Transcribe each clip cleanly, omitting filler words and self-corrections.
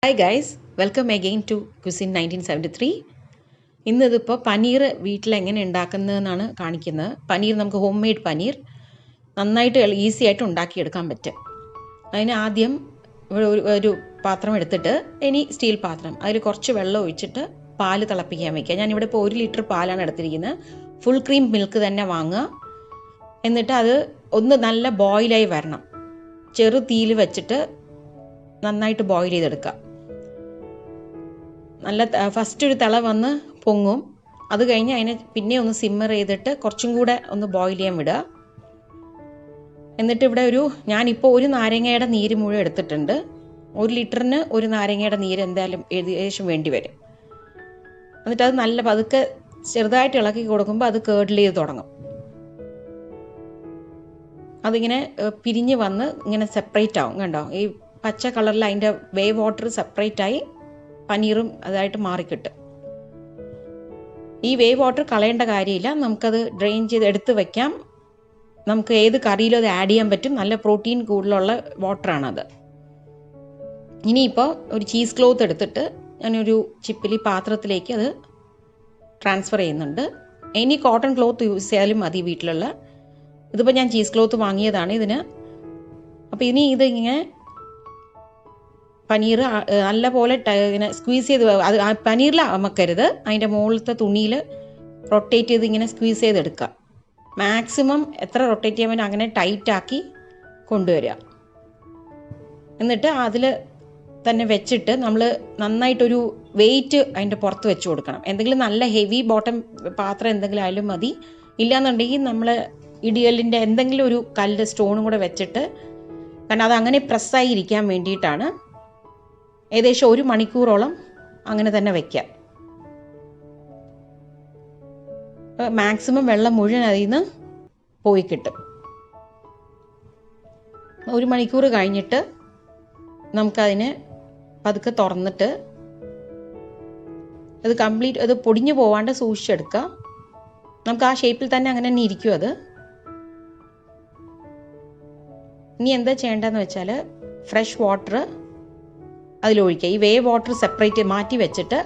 Hi guys, welcome again to Cuisine 1973. ഇന്നിതിപ്പോൾ paneer വീട്ടിൽ എങ്ങനെ ഉണ്ടാക്കുന്നതെന്നാണ് കാണിക്കുന്നത്. പനീർ നമുക്ക് ഹോം മെയ്ഡ് പനീർ നന്നായിട്ട് ഈസി ആയിട്ട് ഉണ്ടാക്കിയെടുക്കാൻ പറ്റും. അതിന് ആദ്യം ഒരു പാത്രം എടുത്തിട്ട് സ്റ്റീൽ പാത്രം അതിൽ കുറച്ച് വെള്ളം ഒഴിച്ചിട്ട് പാല് തിളപ്പിക്കാൻ വയ്ക്കുക. ഞാനിവിടെ ഇപ്പോൾ 1 ലിറ്റർ പാലാണ് എടുത്തിരിക്കുന്നത്. ഫുൾ ക്രീം മിൽക്ക് തന്നെ വാങ്ങുക. എന്നിട്ട് അത് ഒന്ന് നല്ല ബോയിലായി വരണം. ചെറു തീയിൽ വെച്ചിട്ട് നന്നായിട്ട് ബോയിൽ ചെയ്തെടുക്കുക. നല്ല ഫസ്റ്റ് ഒരു തിള വന്ന് പൊങ്ങും. അത് കഴിഞ്ഞ് അതിനെ പിന്നെ ഒന്ന് സിമ്മർ ചെയ്തിട്ട് കുറച്ചും കൂടെ ഒന്ന് ബോയിൽ ചെയ്യാൻ വിടുക. എന്നിട്ട് ഇവിടെ ഞാനിപ്പോൾ ഒരു നാരങ്ങയുടെ നീര് മുഴുവൻ എടുത്തിട്ടുണ്ട്. 1 ലിറ്ററിന് ഒരു നാരങ്ങയുടെ നീര് എന്തായാലും ഏകദേശം വേണ്ടി വരും. എന്നിട്ട് അത് നല്ല പതുക്കെ ചെറുതായിട്ട് ഇളക്കി കൊടുക്കുമ്പോൾ അത് കേർഡിൽ ചെയ്ത് തുടങ്ങും. അതിങ്ങനെ പിരിഞ്ഞ് വന്ന് ഇങ്ങനെ സെപ്പറേറ്റ് ആവും. കണ്ടോ, ഈ പച്ച കളറിൽ അതിൻ്റെ വേവ് വാട്ടർ സെപ്പറേറ്റായി പനീറും അതായിട്ട് മാറിക്കിട്ടും. ഈ വേവ് വാട്ടർ കളയേണ്ട കാര്യമില്ല, നമുക്കത് ഡ്രെയിൻ ചെയ്ത് എടുത്ത് വയ്ക്കാം. നമുക്ക് ഏത് കറിയിലും അത് ആഡ് ചെയ്യാൻ പറ്റും. നല്ല പ്രോട്ടീൻ കൂടുതലുള്ള വാട്ടറാണത്. ഇനിയിപ്പോൾ ഒരു ചീസ് ക്ലോത്ത് എടുത്തിട്ട് ഞാനൊരു ചിപ്പിലി പാത്രത്തിലേക്ക് അത് ട്രാൻസ്ഫർ ചെയ്യുന്നുണ്ട്. ഇനി കോട്ടൺ ക്ലോത്ത് യൂസ് ചെയ്യാലും മതി വീട്ടിലുള്ള. ഇതിപ്പോൾ ഞാൻ ചീസ് ക്ലോത്ത് വാങ്ങിയതാണ് ഇതിന്. അപ്പോൾ ഇനി ഇതിങ്ങനെ പനീർ നല്ല പോലെ ഇങ്ങനെ സ്ക്വീസ് ചെയ്ത്, അത് പനീറിൽ അമക്കരുത്, അതിൻ്റെ മുകളിലത്തെ തുണിയിൽ റൊട്ടേറ്റ് ചെയ്ത് ഇങ്ങനെ സ്ക്വീസ് ചെയ്തെടുക്കുക. മാക്സിമം എത്ര റൊട്ടേറ്റ് ചെയ്യാൻ പറ്റും അങ്ങനെ ടൈറ്റാക്കി കൊണ്ടുവരിക. എന്നിട്ട് അതിൽ തന്നെ വെച്ചിട്ട് നമ്മൾ നന്നായിട്ടൊരു വെയിറ്റ് അതിൻ്റെ പുറത്ത് വെച്ച് കൊടുക്കണം. എന്തെങ്കിലും നല്ല ഹെവി ബോട്ടം പാത്രം എന്തെങ്കിലും ആയാലും മതി. ഇല്ലയെന്നുണ്ടെങ്കിൽ നമ്മൾ ഇടിയലിൻ്റെ എന്തെങ്കിലും ഒരു കല്ല് സ്റ്റോണും കൂടെ വെച്ചിട്ട്, കാരണം അത് അങ്ങനെ പ്രസ്സായി ഇരിക്കാൻ വേണ്ടിയിട്ടാണ്. ഏകദേശം 1 മണിക്കൂറോളം അങ്ങനെ തന്നെ വയ്ക്കാം. മാക്സിമം വെള്ളം മുഴുവൻ അതിൽ നിന്ന് പോയി കിട്ടും. 1 മണിക്കൂർ കഴിഞ്ഞിട്ട് നമുക്കതിനെ പതുക്കെ തുറന്നിട്ട് അത് കംപ്ലീറ്റ് അത് പൊടിഞ്ഞു പോവാണ്ട് സൂക്ഷിച്ചെടുക്കുക. നമുക്ക് ആ ഷേപ്പിൽ തന്നെ അങ്ങനെ തന്നെ ഇരിക്കും അത്. ഇനി എന്താ ചെയ്യേണ്ടതെന്ന് വെച്ചാൽ ഫ്രഷ് വാട്ടർ അതിലൊഴിക്കുക. ഈ വേവ് വാട്ടർ സെപ്പറേറ്റ് മാറ്റി വെച്ചിട്ട്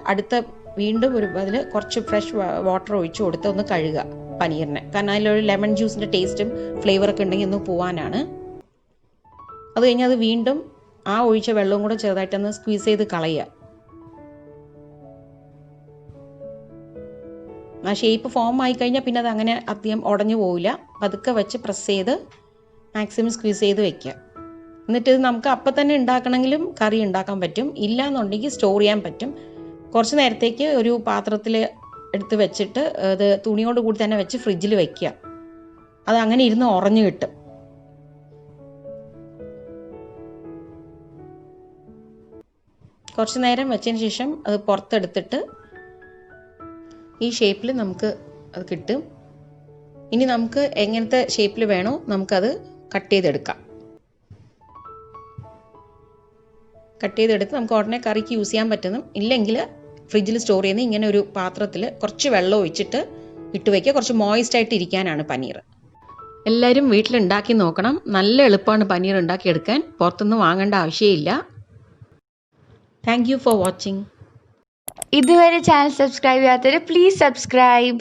വീണ്ടും അതിൽ കുറച്ച് ഫ്രഷ് വാട്ടർ ഒഴിച്ച് കൊടുത്ത് ഒന്ന് കഴുകുക പനീറിനെ. കാരണം അതിലൊരു ലെമൺ ജ്യൂസിൻ്റെ ടേസ്റ്റും ഫ്ലേവറൊക്കെ ഉണ്ടെങ്കിൽ ഒന്ന് പോവാനാണ്. അത് കഴിഞ്ഞ് അത് വീണ്ടും ആ ഒഴിച്ച വെള്ളവും കൂടെ ചെറുതായിട്ടൊന്ന് സ്ക്വീസ് ചെയ്ത് കളയുക. ആ ഷേപ്പ് ഫോം ആയി കഴിഞ്ഞാൽ പിന്നെ അത് അങ്ങനെ അധികം ഉടഞ്ഞു പോവില്ല. പതുക്കെ വെച്ച് പ്രസ് ചെയ്ത് മാക്സിമം സ്ക്വീസ് ചെയ്ത് വെക്കുക. എന്നിട്ട് ഇത് നമുക്ക് അപ്പം തന്നെ ഉണ്ടാക്കണമെങ്കിലും കറി ഉണ്ടാക്കാൻ പറ്റും. ഇല്ല എന്നുണ്ടെങ്കിൽ സ്റ്റോർ ചെയ്യാൻ പറ്റും. കുറച്ച് നേരത്തേക്ക് ഒരു പാത്രത്തിൽ എടുത്ത് വെച്ചിട്ട് അത് തുണിയോട് കൂടി തന്നെ വെച്ച് ഫ്രിഡ്ജിൽ വെക്കുക. അത് അങ്ങനെ ഇരുന്ന് ഉറഞ്ഞു കിട്ടും. കുറച്ച് നേരം വെച്ചതിന് ശേഷം അത് പുറത്തെടുത്തിട്ട് ഈ ഷേപ്പിൽ നമുക്ക് അത് കിട്ടും. ഇനി നമുക്ക് എങ്ങനത്തെ ഷേപ്പിൽ വേണോ നമുക്കത് കട്ട് ചെയ്തെടുക്കാം. കട്ട് ചെയ്തെടുത്ത് നമുക്ക് ഉടനെ കറിക്ക് യൂസ് ചെയ്യാൻ പറ്റുന്നു. ഇല്ലെങ്കിൽ ഫ്രിഡ്ജിൽ സ്റ്റോർ ചെയ്യുന്ന ഇങ്ങനെ ഒരു പാത്രത്തിൽ കുറച്ച് വെള്ളം ഒഴിച്ചിട്ട് ഇട്ട് വയ്ക്കുക. കുറച്ച് മോയിസ്റ്റ് ആയിട്ട് ഇരിക്കാനാണ് പനീർ. എല്ലാവരും വീട്ടിലുണ്ടാക്കി നോക്കണം. നല്ല എളുപ്പമാണ് പനീർ ഉണ്ടാക്കിയെടുക്കാൻ. പുറത്തുനിന്ന് വാങ്ങേണ്ട ആവശ്യമില്ല. Thank you for watching. ഇതുവരെ ചാനൽ സബ്സ്ക്രൈബ് ചെയ്യാത്തവർ പ്ലീസ് സബ്സ്ക്രൈബ്.